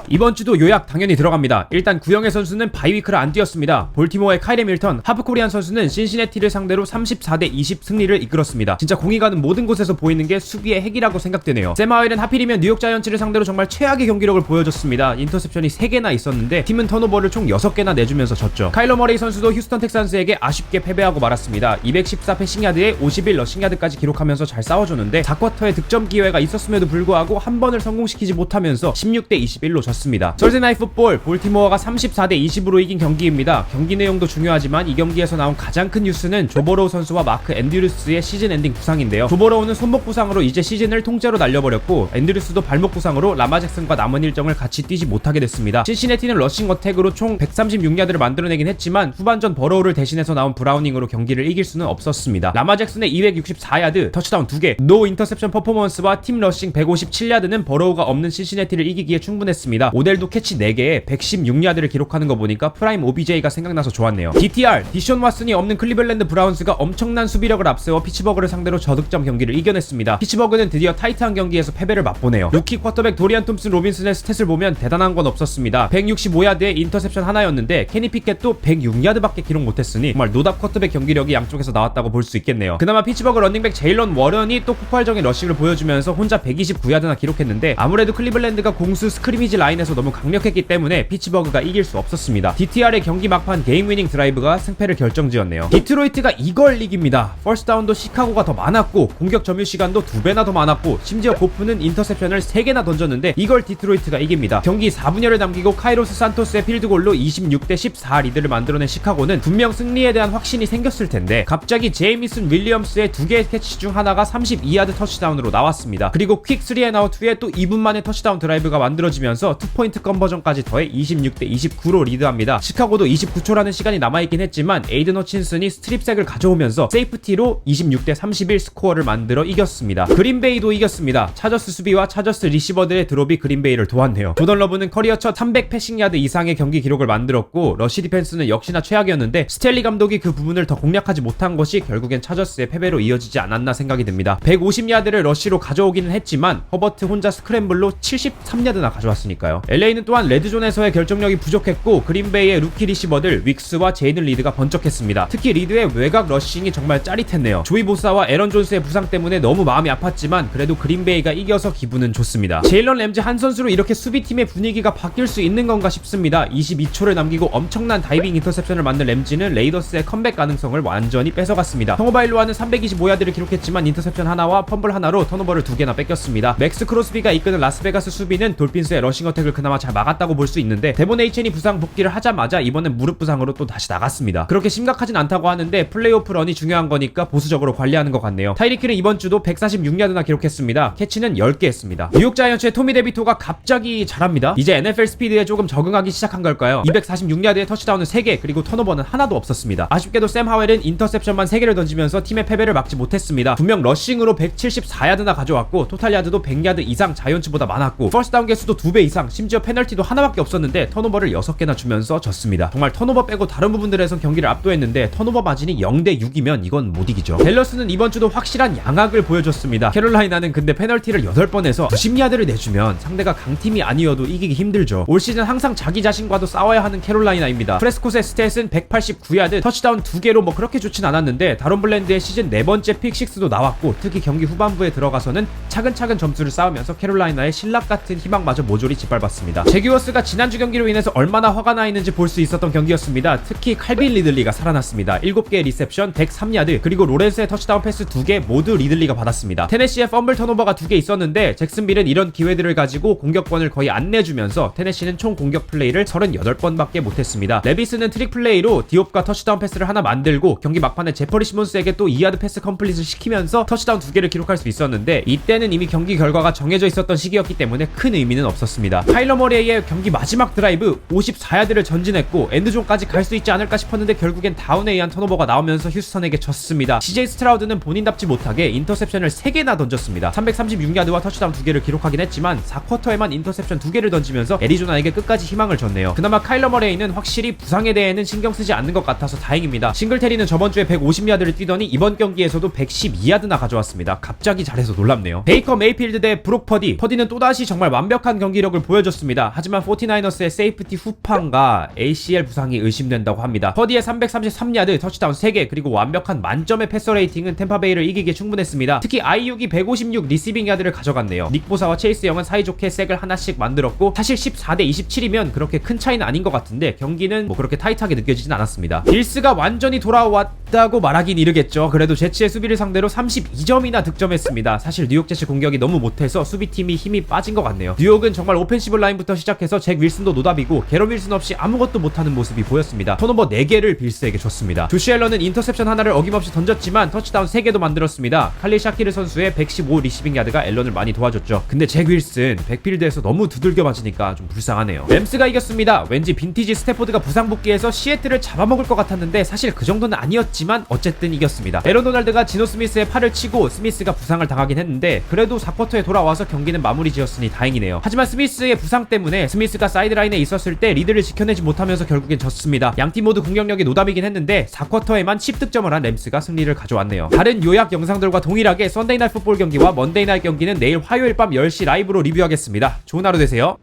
이번 주도 요약 당연히 들어갑니다. 일단 구영애 선수는 바이위크를 안 뛰었습니다. 볼티모어의 카이레 밀턴, 하브코리안 선수는 신시내티를 상대로 34대20 승리를 이끌었습니다. 진짜 공이 가는 모든 곳에서 보이는 게 수비의 핵이라고 생각되네요. 샘 하웰은 하필이면 뉴욕 자이언츠를 상대로 정말 최악의 경기력을 보여줬습니다. 인터셉션이 3개나 있었는데 팀은 턴오버를 총 6개나 내주면서 졌죠. 카일러 머레이 선수도 휴스턴 텍산스에게 아쉽게 패배하고 말았습니다. 214 패싱야드에 51 러싱야드까지 기록하면서 잘 싸워줬는데 4쿼터에 득점 기회가 있었음에도 불구하고 한 번을 성공시키지 못하면서 16대21로 졌습니다. Thursday Night Football, 볼티모어가 34대20으로 이긴 경기입니다. 경기 내용도 중요하지만 이 경기에서 나온 가장 큰 뉴스는 조 버로우 선수와 마크 앤드류스의 시즌 엔딩 부상인데요. 조 버로우는 손목 부상으로 이제 시즌을 통째로 날려버렸고 앤드류스도 발목 부상으로 라마 잭슨과 남은 일정을 같이 뛰지 못하게 됐습니다. 신시내티는 러싱 어택으로 총 136야드를 만들어내긴 했지만 후반전 버로우를 대신해서 나온 브라우닝으로 경기를 이길 수는 없었습니다. 라마 잭슨의 264야드, 터치다운 2개, 노 인터셉션 퍼포먼스와 팀 러싱 157야드는 버로우가 없는 신시내티를 이기기에 충분했습니다. 오델도 캐치 4개에 116야드를 기록하는 거 보니까 프라임 OBJ가 생각나서 좋았네요. DTR, 디션 왓슨이 없는 클리블랜드 브라운스가 엄청난 수비력을 앞세워 피츠버그를 상대로 저득점 경기를 이겨냈습니다. 피츠버그는 드디어 타이트한 경기에서 패배를 맛보네요. 루키 쿼터백 도리안 톰슨 로빈슨의 스탯을 보면 대단한 건 없었습니다. 165야드에 인터셉션 하나였는데 케니 피켓도 106야드밖에 기록 못했으니 정말 노답 쿼터백 경기력이 양쪽에서 나왔다고 볼 수 있겠네요. 그나마 피츠버그 런닝백 제일런 워런이 또 폭발적인 러싱을 보여주면서 혼자 129야드나 기록했는데 아무래도 클리블랜드가 공수 스크리미지 라인에서 너무 강력했기 때문에 피츠버그가 이길 수 없었습니다. DTR의 경기 막판 게임 위닝 드라이브가 승패를 결정지었네요. 디트로이트가 이걸 이깁니다. 퍼스트다운도 시카고가 더 많았고 공격 점유 시간도 2배나 더 많았고 심지어 고프는 인터셉션을 3개나 던졌는데 이걸 디트로이트가 이깁니다. 경기 4분여를 남기고 카이로스 산토스의 필드골로 26대14 리드를 만들어낸 시카고는 분명 승리에 대한 확신이 생겼을 텐데 갑자기 제이미슨 윌리엄스의 2개의 캐치 중 하나가 32야드 터치다운으로 나왔습니다. 그리고 퀵 3&아웃 후에 또 2분 만에 터치다운 드라이브가 만들어지면서 투포인트 컨버전까지 더해 26대29로 리드합니다. 시카고도 29초라는 시간이 남아있긴 했지만 에이든 허친슨이 스트립색을 가져오면서 세이프티로 26대31 스코어를 만들어 이겼습니다. 그린베이도 이겼습니다. 차저스 수비와 차저스 리시버들의 드롭이 그린베이를 도왔네요. 조던 러브는 커리어 첫 300 패싱야드 이상의 경기 기록을 만들었고 러시 디펜스는 역시나 최악이었는데 스텔리 감독이 그 부분을 더 공략하지 못한 것이 결국엔 차저스의 패배로 이어지지 않았나 생각이 듭니다. 150야드를 러시로 가져오기는 했지만 허버트 혼자 스크램블로 73야드나 가져왔으니까요. LA는 또한 레드존에서의 결정력이 부족했고 그린베이의 루키 리시버들 윅스와 제이든 리드가 번쩍했습니다. 특히 리드의 외곽 러싱이 정말 짜릿했네요. 조이 보사와 에런 존스의 부상 때문에 너무 마음이 아팠지만 그래도 그린베이가 이겨서 기분은 좋습니다. 제일런 램즈 한 선수로 이렇게 수비팀의 분위기가 바뀔 수 있는 건가 싶습니다. 22초를 남기고 엄청난 다이빙 인터셉션을 만든 램즈는 레이더스의 컴백 가능성을 완전히 뺏어갔습니다. 턴오바일로와는 325야드를 기록했지만 인터셉션 하나와 펌블 하나로 턴오버를 2개나 뺏겼습니다. 맥스 크로스비가 이끄는 라스베가스 수비는 돌핀스의 러싱 어택을 그나마 잘 막았다고 볼 수 있는데 데본 에이첸이 부상 복귀를 하자마자 이번엔 무릎 부상으로 또 다시 나갔습니다. 그렇게 심각하진 않다고 하는데 플레이오프 런이 중요한 거니까 보수적으로 관리하는 것 같네요. 타이리키는 이번 주도 146야드나 기록했습니다. 캐치는 10개 했습니다. 뉴욕 자이언츠의 토미 데비토가 갑자기 잘합니다. 이제 NFL 스피드에 조금 적응하기 시작한 걸까요? 246야드의 터치다운은 3개 그리고 턴오버는 하나도 없었습니다. 아쉽게도 샘 하웰은 인터셉션만 3개를 던지면서 팀의 패배를 막지 못했습니다. 분명 러싱으로 174야드나 가져왔고 토탈 야드도 100야드 이상 자이언츠보다 많았고 퍼스트다운 개수도 2배 이상 심지어 페널티도 하나밖에 없었는데 턴오버를 6개나 주면서 졌습니다. 정말 턴오버 빼고 다른 부분들에서 경기를 압도했는데 턴오버 마진이 0대6이면 이건 못 이기죠. 댈러스는 이번 주도 확실한 양악을 보여줬습니다. 캐롤라이나는 근데 페널티를 8번 해서 90야드를 내주면 상대가 강팀이 아니어도 이기기 힘들죠. 올 시즌 항상 자기 자신과도 싸워야 하는 캐롤라이나입니다. 프레스콧의 스탯은 189야드, 터치다운 2개로 뭐 그렇게 좋진 않았는데 다론 블랜드의 시즌 4번째 픽6도 나왔고 특히 경기 후반부에 들어가서는 차근차근 점수를 쌓으면서 캐롤라이나의 신락같은 희망마저 모조리 짓밟았습니다. 제규어스가 지난주 경기로 인해서 얼마나 화가 나 있는지 볼 수 있었던 경기였습니다. 특히 칼빈 리들리가 살아났습니다. 7개의 리셉션, 103야드, 그리고 로렌스의 터치다운 패스 2개 모두 리들리가 받았습니다. 테네시의 펌블 턴오버가 2개 있었는데 잭슨빌은 이런 기회들을 가지고 공격권을 거의 안 내주면서 테네시는 총 공격 플레이를 38번밖에 못했습니다. 레비스는 트릭 플레이로 디옵과 터치다운 패스를 하나 만들고 경기 막판에 제퍼리 시몬스에게 또 2야드 패스 컴플릿을 시키면서 터치다운 2개를 기록할 수 있었는데 이때는 이미 경기 결과가 정해져 있었던 시기였기 때문에 큰 의미는 없었습니다. 카일러 머레이의 경기 마지막 드라이브 54야드를 전진했고 엔드존까지 갈 수 있지 않을까 싶었는데 결국엔 다운에 의한 턴오버가 나오면서 휴스턴에게 졌습니다. CJ 스트라우드는 본인답지 못하게 인터셉션을 3개나 던졌습니다. 336야드와 터치다운 2개를 기록하긴 했지만 4쿼터에만 인터셉션 2개를 던지면서 애리조나에게 끝까지 희망을 줬네요. 그나마 카일러 머레이는 확실히 부상에 대해는 신경 쓰지 않는 것 같아서 다행입니다. 싱글테리는 저번주에 150야드를 뛰더니 이번 경기에서도 112야드나 가져왔습니다. 갑자기 잘해서 놀랍네요. 베이커 메이필드 대 브록 퍼디. 퍼디는 또다시 정말 완벽한 경기력을 보여줬습니다. 하지만 49ers의 세이프티 후판과 ACL 부상이 의심된다고 합니다. 퍼디의 333야드, 터치다운 3개, 그리고 완벽한 만점의 패서 레이팅은 템파베이를 이기기에 충분했습니다. 특히 아이육이 156 리시빙 야드를 가져갔네요. 닉보사와 체이스 영은 사이좋게 색을 하나씩 만들었고, 사실 14대 27이면 그렇게 큰 차이는 아닌 것 같은데 경기는 뭐 그렇게 타이트하게 느껴지진 않았습니다. 빌스가 완전히 돌아왔다고 말하긴 이르겠죠. 그래도 제츠의 수비를 상대로 32점이나 득점했습니다. 사실 뉴욕 제츠 공격이 너무 못해서 수비팀이 힘이 빠진 것 같네요. 뉴욕은 정말 오펜시브 라인부터 시작해서 잭 윌슨도 노답이고 게런 윌슨 없이 아무것도 못하는 모습이 보였습니다. 턴오버 4개를 빌스에게 줬습니다. 조시 앨런은 인터셉션 하나를 어김없이 던졌지만 터치다운 3개도 만들었습니다. 칼릴 샤키르 선수의 115 리시빙 야드가 앨런을 많이 도와줬죠. 근데 잭 윌슨 백필드에서 너무 두들겨 맞으니까 좀 불쌍하네요. 램스가 이겼습니다. 왠지 빈티지 스태포드가 부상 복귀해서 시애틀을 잡아먹을 것 같았는데 사실 그 정도는 아니었지만 어쨌든 이겼습니다. 에런 도널드가 지노 스미스의 팔을 치고 스미스가 부상을 당하긴 했는데 그래도 4쿼터에 돌아와서 경기는 마무리 지었으니 다행이네요. 하지만 스미스의 부상 때문에 스미스가 사이드라인에 있었을 때 리드를 지켜내지 못하면서 결국엔 졌습니다. 양팀 모두 공격력이 노답이긴 했는데 4쿼터에만 10득점을 한 램스가 승리를 가져왔네요. 다른 요약 영상들과 동일하게 썬데이 나잇 풋볼 경기와 먼데이 나잇 경기는 내일 화요일 밤 10시 라이브로 리뷰하겠습니다. 좋은 하루 되세요.